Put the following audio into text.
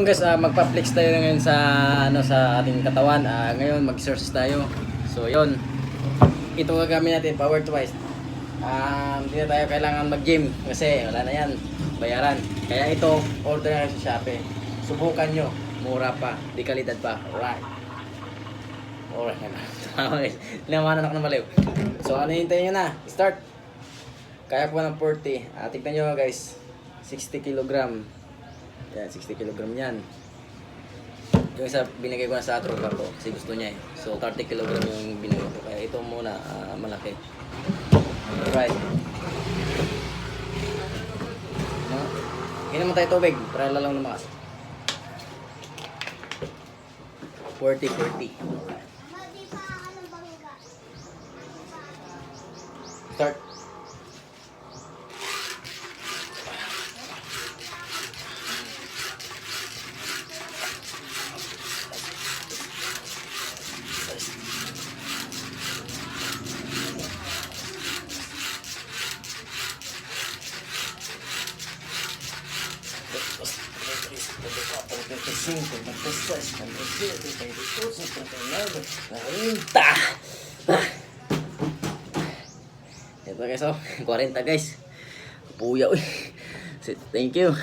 Guys, magpa-flex tayo ngayon sa sa ating katawan. Ngayon mag-exercise tayo. So, 'yon. Ito gagamit natin, power twice. Hindi na tayo kailangan mag-gym kasi wala na 'yan, bayaran. Kaya ito, order na sa Shopee. Subukan nyo, mura pa, di kalidad pa. Alright. Alright. Okay. Namanan ako ng maliw. So, ano hintayin nyo na? Start. Kaya ko ng 40. Tignan nyo guys. 60 kg. Yan, 60 kg yan. Yung isa binigay ko na sa tropa ko kasi gusto niya eh. So 30 kg yung binigay ko. Kaya ito muna, malaki. Alright. Inom mo tayo tubig para lalang lumakas. 40. Start. Ito guys, 40 guys. Puyaw. Thank you.